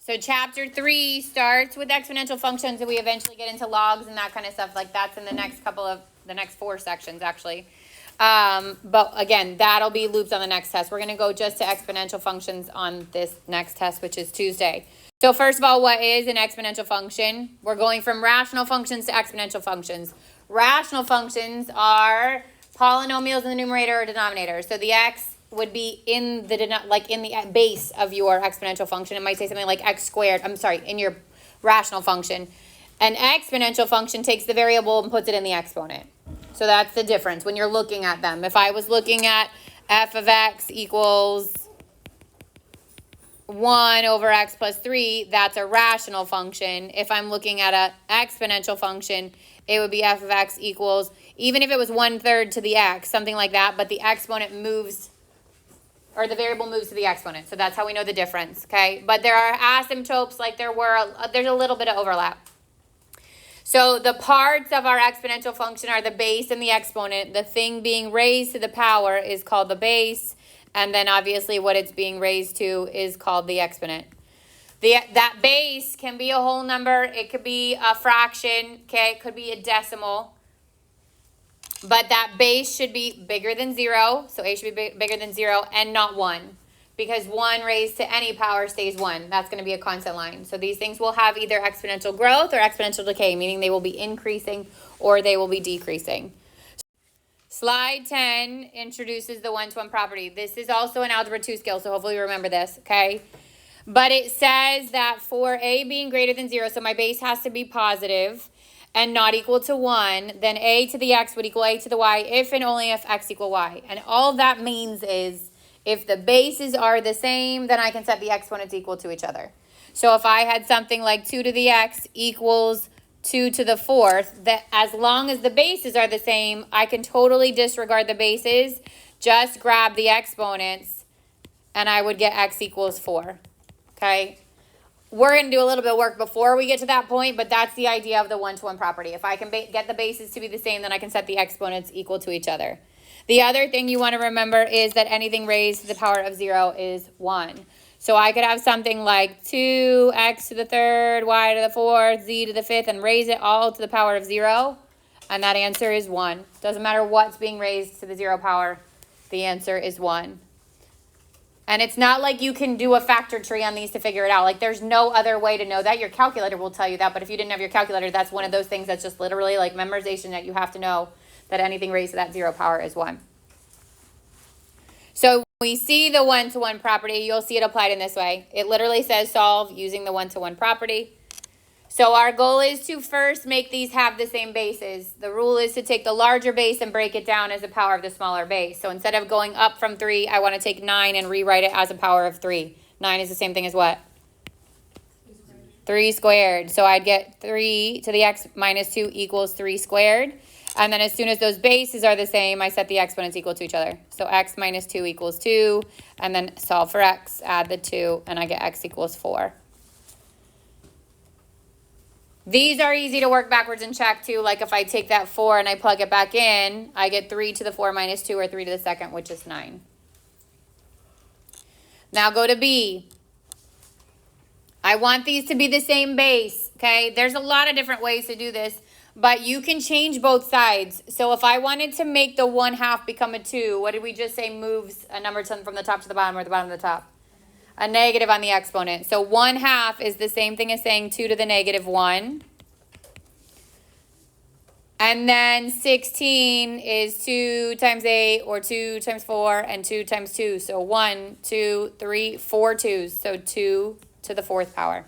So chapter 3 starts with exponential functions, and we eventually get into logs and that kind of stuff. Like that's in the next the next 4 sections actually. But again, that'll be looped on the next test. We're going to go just to exponential functions on this next test, which is Tuesday. So first of all, what is an exponential function? We're going from rational functions to exponential functions. Rational functions are polynomials in the numerator or denominator. So the x would be in the base of your exponential function. It might say something like x squared. I'm sorry, in your rational function. An exponential function takes the variable and puts it in the exponent. So that's the difference when you're looking at them. If I was looking at f of x equals 1 over x plus 3, that's a rational function. If I'm looking at an exponential function, it would be f of x equals, even if it was 1/3 to the x, something like that, but the exponent moves, or the variable moves to the exponent. So that's how we know the difference, okay? But there are asymptotes, like there's a little bit of overlap. So the parts of our exponential function are the base and the exponent. The thing being raised to the power is called the base, and then obviously what it's being raised to is called the exponent. That base can be a whole number. It could be a fraction, okay? It could be a decimal. But that base should be bigger than 0, so a should be bigger than 0, and not 1. Because 1 raised to any power stays 1. That's going to be a constant line. So these things will have either exponential growth or exponential decay, meaning they will be increasing or they will be decreasing. Slide 10 introduces the one-to-one property. This is also an Algebra 2 skill, so hopefully you remember this, okay? But it says that for a being greater than 0, so my base has to be positive and not equal to 1, then a to the x would equal a to the y if and only if x equal y. And all that means is if the bases are the same, then I can set the exponents equal to each other. So if I had something like 2 to the x equals 2 to the 4th, that as long as the bases are the same, I can totally disregard the bases, just grab the exponents, and I would get x equals 4, okay? We're going to do a little bit of work before we get to that point, but that's the idea of the one-to-one property. If I can get the bases to be the same, then I can set the exponents equal to each other. The other thing you want to remember is that anything raised to the power of 0 is 1. So I could have something like 2x to the 3rd, y to the 4th, z to the 5th, and raise it all to the power of 0. And that answer is 1. Doesn't matter what's being raised to the 0 power. The answer is 1. And it's not like you can do a factor tree on these to figure it out. Like there's no other way to know that. Your calculator will tell you that. But if you didn't have your calculator, that's one of those things that's just literally like memorization that you have to know that anything raised to that 0 power is 1. So when we see the one-to-one property, you'll see it applied in this way. It literally says solve using the one-to-one property. So our goal is to first make these have the same bases. The rule is to take the larger base and break it down as the power of the smaller base. So instead of going up from 3, I want to take 9 and rewrite it as a power of 3. 9 is the same thing as what? 3 squared. So I'd get 3 to the x minus 2 equals 3 squared. And then as soon as those bases are the same, I set the exponents equal to each other. So x minus 2 equals 2. And then solve for x, add the 2, and I get x equals 4. These are easy to work backwards and check too. Like if I take that 4 and I plug it back in, I get 3 to the 4 minus 2, or 3 to the 2nd, which is 9. Now go to B. I want these to be the same base, okay? There's a lot of different ways to do this, but you can change both sides. So if I wanted to make the 1/2 become a 2, what did we just say moves a number from the top to the bottom or the bottom to the top? A negative on the exponent. So 1/2 is the same thing as saying 2 to the negative 1. And then 16 is 2 times 8, or 2 times 4, and 2 times 2. So 1, 2, 3, 4 2s. So 2 to the 4th power.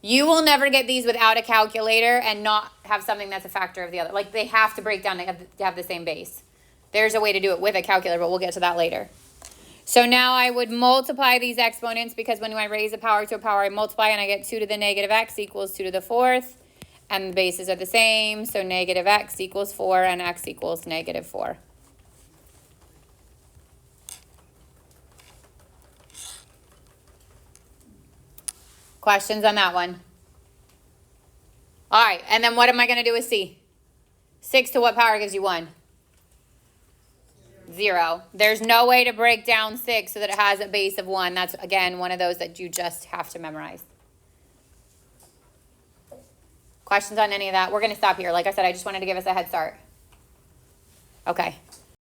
You will never get these without a calculator and not have something that's a factor of the other. Like they have to break down to have the same base. There's a way to do it with a calculator, but we'll get to that later. So now I would multiply these exponents, because when I raise a power to a power, I multiply, and I get 2 to the negative x equals 2 to the 4th. And the bases are the same, so negative x equals 4, and x equals negative 4. Questions on that one? All right, and then what am I going to do with C? 6 to what power gives you 1? 0. There's no way to break down 6 so that it has a base of 1. That's, again, one of those that you just have to memorize. Questions on any of that? We're going to stop here. Like I said, I just wanted to give us a head start. Okay.